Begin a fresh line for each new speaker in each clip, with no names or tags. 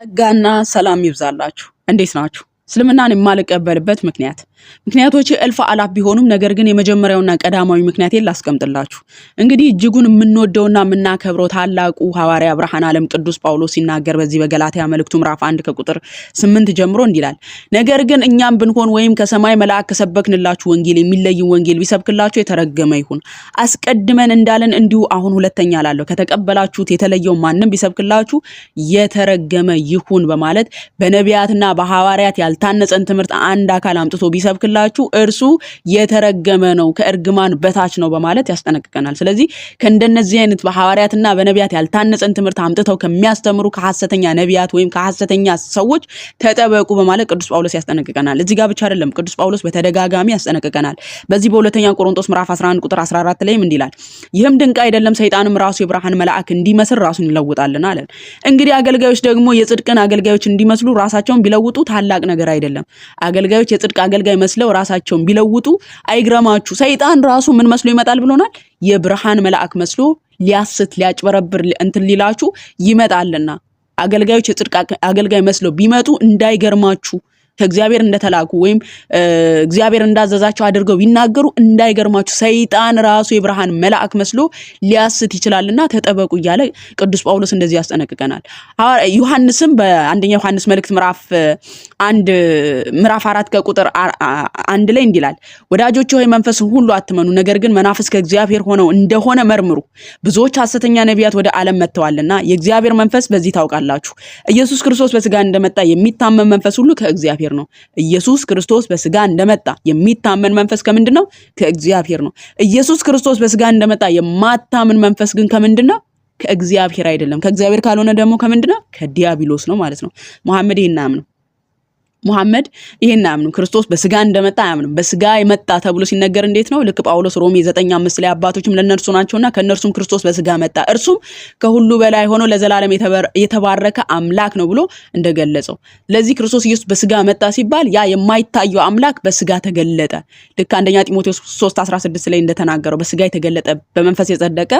ጸጋና ሰላም ይብዛላችሁ። እንዴት ናችሁ? እስልምናን የማልቀበልበት ምክንያቶች እልፍ አላፍ ቢሆኑም ነገር ግን የመጀመሪያውና ቀዳማዊ ምክንያቴን ላስቀምጥላችሁ። እንግዲህ እጅጉን የምንወደውና የምናከብረው ታላቁ ሐዋርያ ብርሃነ ዓለም ቅዱስ ጳውሎስ ሲናገር በዚህ በገላትያ መልእክቱ ምዕራፍ 1 ከቁጥር 8 ጀምሮ እንዲህ ይላል። ነገር ግን እኛም ብንሆን ወይም ከሰማይ መልአክ ከሰበክንላችሁ ወንጌል የሚለይን ወንጌል ቢሰብክላችሁ የተረገመ ይሁን። አስቀድመን እንዳለን እንዲሁ አሁን ሁለተኛ እላለሁ፣ ከተቀበላችሁት የተለየው ማንም ቢሰብክላችሁ የተረገመ ይሁን በማለት በነቢያትና በሐዋርያት ያልታነጸን ትምህርት አንድ አካል አምጥቶ ቢሰብክላችሁ እርሱ የተረገመ ነው፣ ከእርግማን በታች ነው በማለት ያስጠነቅቀናል። ስለዚህ ከእንደነዚህ አይነት በሐዋርያትና በነቢያት ያልታነጸን ትምህርት አምጥተው ከሚያስተምሩ ከሐሰተኛ ነቢያት ወይም ከሐሰተኛ ሰዎች ተጠበቁ በማለት ቅዱስ ጳውሎስ ያስጠነቅቀናል። እዚህ ጋር ብቻ አይደለም፣ ቅዱስ ጳውሎስ በተደጋጋሚ ያስጠነቅቀናል። በዚህ በሁለተኛ ቆሮንቶስ ምዕራፍ 11 ቁጥር 14 ላይም እንዲህ ይላል፣ ይህም ድንቅ አይደለም፣ ሰይጣንም ራሱ የብርሃን መልአክ እንዲመስል ራሱን ይለውጣልና አለን። እንግዲህ አገልጋዮች ደግሞ የጽድቅን አገልጋዮች እንዲመስሉ ራሳቸውን ቢለውጡ ታላቅ ነገር አይደለም። አገልጋዮች የጽድቅ አገልጋይ መስለው ራሳቸውን ቢለውጡ አይግረማችሁ። ሰይጣን ራሱ ምን መስሎ ይመጣል ብሎናል? የብርሃን መልአክ መስሎ ሊያስት ሊያጭበረብር ሊላችሁ ይመጣልና አገልጋዮች የጽድቅ አገልጋይ መስለው ቢመጡ እንዳይገርማችሁ። ከእግዚአብሔር እንደተላኩ ወይም እግዚአብሔር እንዳዘዛቸው አድርገው ቢናገሩ እንዳይገርማችሁ። ሰይጣን ራሱ የብርሃን መልአክ መስሎ ሊያስት ይችላልና ተጠበቁ እያለ ቅዱስ ጳውሎስ እንደዚህ ያስጠነቅቀናል። ዮሐንስም በአንደኛ ዮሐንስ መልእክት ምዕራፍ 4 ከቁጥር 1 ላይ እንዲህ ይላል፣ ወዳጆች ሆይ መንፈስን ሁሉ አትመኑ፣ ነገር ግን መናፍስት ከእግዚአብሔር ሆነው እንደሆነ መርምሩ። ብዙዎች ሐሰተኛ ነቢያት ወደ ዓለም መጥተዋልና የእግዚአብሔር መንፈስ በዚህ ታውቃላችሁ። ኢየሱስ ክርስቶስ በስጋ እንደመጣ የሚታመን መንፈስ ሁሉ ከእግዚአብሔር ነው። ኢየሱስ ክርስቶስ በስጋ እንደመጣ የሚታመን መንፈስ ከምንድነው? ከእግዚአብሔር ነው። ኢየሱስ ክርስቶስ በስጋ እንደመጣ የማታምን መንፈስ ግን ከምንድነው? ከእግዚአብሔር አይደለም። ከእግዚአብሔር ካልሆነ ደግሞ ከምንድነው? ከዲያብሎስ ነው ማለት ነው። መሐመድ ይሄን አያምንም። ክርስቶስ በስጋ እንደመጣ አያምንም። በስጋ የመጣ ተብሎ ሲነገር እንዴት ነው? ልክ ጳውሎስ ሮሜ 9:5 ላይ አባቶችም ለነርሱ ናቸውና ከነርሱም ክርስቶስ በስጋ መጣ፣ እርሱም ከሁሉ በላይ ሆኖ ለዘላለም የተባረከ አምላክ ነው ብሎ እንደገለጸው። ለዚህ ክርስቶስ ኢየሱስ በስጋ መጣ ሲባል ያ የማይታየው አምላክ በስጋ ተገለጠ። ልክ አንደኛ ጢሞቴዎስ 3:16 ላይ እንደተናገረው በስጋ የተገለጠ፣ በመንፈስ የጸደቀ፣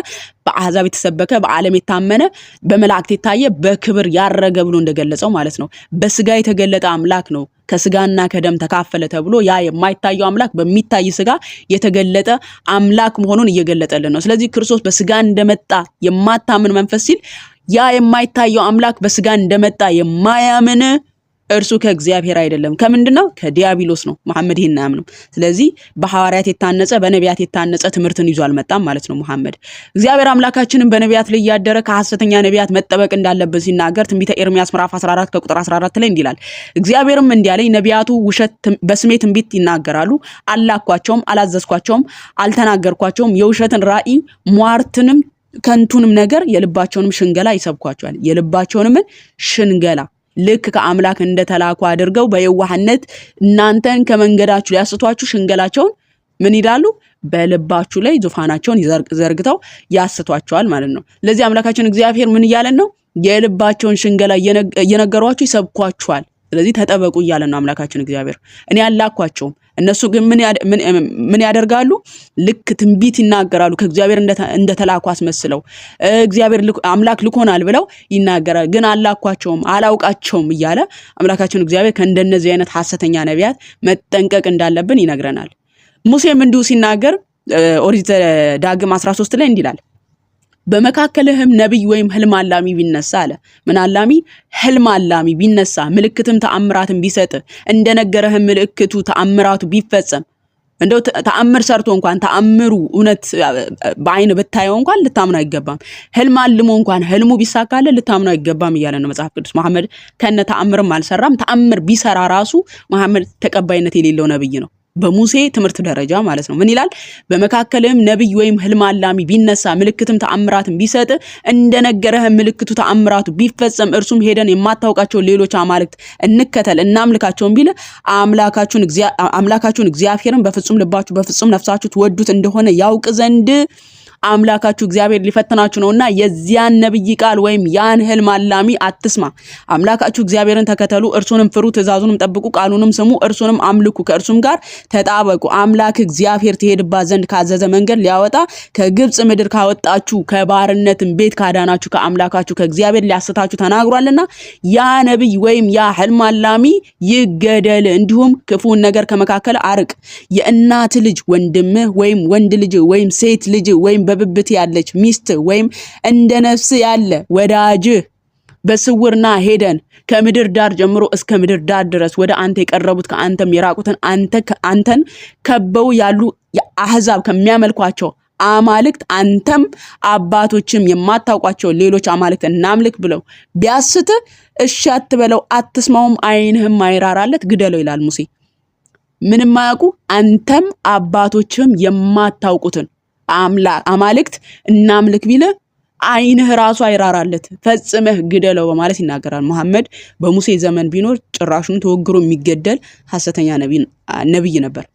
በአሕዛብ የተሰበከ፣ በዓለም የታመነ፣ በመላእክት የታየ፣ በክብር ያረገ ብሎ እንደገለጸው ማለት ነው። በስጋ የተገለጠ አምላክ ነው ከስጋና ከደም ተካፈለ ተብሎ ያ የማይታየው አምላክ በሚታይ ስጋ የተገለጠ አምላክ መሆኑን እየገለጠልን ነው። ስለዚህ ክርስቶስ በስጋ እንደመጣ የማታምን መንፈስ ሲል ያ የማይታየው አምላክ በስጋ እንደመጣ የማያምን እርሱ ከእግዚአብሔር አይደለም። ከምንድነው? ከዲያብሎስ ነው። መሐመድ ይሄን አያምንም። ስለዚህ በሐዋርያት የታነጸ በነቢያት የታነጸ ትምህርትን ይዞ አልመጣም ማለት ነው መሐመድ። እግዚአብሔር አምላካችንን በነቢያት ላይ ያደረ ከሐሰተኛ ነቢያት መጠበቅ እንዳለበት ሲናገር ትንቢተ ኤርምያስ ምዕራፍ 14 ከቁጥር 14 ላይ እንዲህ ይላል፣ እግዚአብሔርም እንዲህ አለኝ፣ ነቢያቱ ውሸት በስሜ ትንቢት ይናገራሉ፣ አላኳቸውም፣ አላዘዝኳቸውም፣ አልተናገርኳቸውም፣ የውሸትን ራእይ ሟርትንም ከንቱንም ነገር የልባቸውንም ሽንገላ ይሰብኳቸዋል። የልባቸውንም ሽንገላ ልክ ከአምላክ እንደተላኩ አድርገው በየዋህነት እናንተን ከመንገዳችሁ ሊያስቷችሁ ሽንገላቸውን ምን ይላሉ? በልባችሁ ላይ ዙፋናቸውን ዘርግተው ያስቷቸዋል ማለት ነው። ለዚህ አምላካችን እግዚአብሔር ምን እያለን ነው? የልባቸውን ሽንገላ እየነገሯችሁ ይሰብኳችኋል። ስለዚህ ተጠበቁ እያለን ነው አምላካችን እግዚአብሔር። እኔ አላኳቸውም፣ እነሱ ግን ምን ያደርጋሉ? ልክ ትንቢት ይናገራሉ፣ ከእግዚአብሔር እንደተላኩ አስመስለው እግዚአብሔር አምላክ ልኮናል ብለው ይናገራል። ግን አላኳቸውም፣ አላውቃቸውም እያለ አምላካችን እግዚአብሔር ከእንደነዚህ አይነት ሐሰተኛ ነቢያት መጠንቀቅ እንዳለብን ይነግረናል። ሙሴም እንዲሁ ሲናገር ኦሪት ዳግም 13 ላይ እንዲህ ይላል፣ በመካከልህም ነቢይ ወይም ህልም አላሚ ቢነሳ አለ። ምን አላሚ? ህልም አላሚ ቢነሳ ምልክትም ተአምራትን ቢሰጥ እንደነገረህም ምልክቱ ተአምራቱ ቢፈጸም፣ እንደው ተአምር ሰርቶ እንኳን ተአምሩ እውነት በአይን ብታየው እንኳን ልታምነው አይገባም። ህልም አልሞ እንኳን ህልሙ ቢሳካለ ልታምነው አይገባም እያለ ነው መጽሐፍ ቅዱስ። መሐመድ ከነ ተአምርም አልሰራም። ተአምር ቢሰራ ራሱ መሐመድ ተቀባይነት የሌለው ነብይ ነው፣ በሙሴ ትምህርት ደረጃ ማለት ነው። ምን ይላል? በመካከልህም ነብይ ወይም ህልም አላሚ ቢነሳ ምልክትም ተአምራትን ቢሰጥ እንደነገረህ ምልክቱ ተአምራቱ ቢፈጸም እርሱም ሄደን የማታውቃቸው ሌሎች አማልክት እንከተል እናምልካቸውን ቢል አምላካችሁን እግዚአብሔርን በፍጹም ልባችሁ በፍጹም ነፍሳችሁ ትወዱት እንደሆነ ያውቅ ዘንድ አምላካችሁ እግዚአብሔር ሊፈትናችሁ ነውና የዚያን ነብይ ቃል ወይም ያን ህልም አላሚ አትስማ። አምላካችሁ እግዚአብሔርን ተከተሉ፣ እርሱንም ፍሩ፣ ትእዛዙንም ጠብቁ፣ ቃሉንም ስሙ፣ እርሱንም አምልኩ፣ ከእርሱም ጋር ተጣበቁ። አምላክ እግዚአብሔር ትሄድባት ዘንድ ካዘዘ መንገድ ሊያወጣ ከግብጽ ምድር ካወጣችሁ ከባርነትም ቤት ካዳናችሁ ከአምላካችሁ ከእግዚአብሔር ሊያስታችሁ ተናግሯልና ያ ነብይ ወይም ያ ህልም አላሚ ይገደል። እንዲሁም ክፉን ነገር ከመካከል አርቅ። የእናት ልጅ ወንድምህ ወይም ወንድ ልጅ ወይም ሴት ልጅ ወይም በብብት ያለች ሚስት ወይም እንደ ነፍስ ያለ ወዳጅህ በስውርና ሄደን ከምድር ዳር ጀምሮ እስከ ምድር ዳር ድረስ ወደ አንተ የቀረቡት ከአንተም የራቁትን አንተን ከበው ያሉ አህዛብ ከሚያመልኳቸው አማልክት አንተም አባቶችም የማታውቋቸው ሌሎች አማልክት እናምልክ ብለው ቢያስት እሺ አትበለው፣ አትስማውም፣ ዓይንህም አይራራለት፣ ግደለው ይላል ሙሴ። ምንም ማያውቁ አንተም አባቶችም የማታውቁትን አማልክት እናምልክ ቢለ ዓይንህ ራሱ አይራራለት፣ ፈጽመህ ግደለው በማለት ይናገራል። መሐመድ በሙሴ ዘመን ቢኖር ጭራሹን ተወግሮ የሚገደል ሐሰተኛ ነብይ ነበር።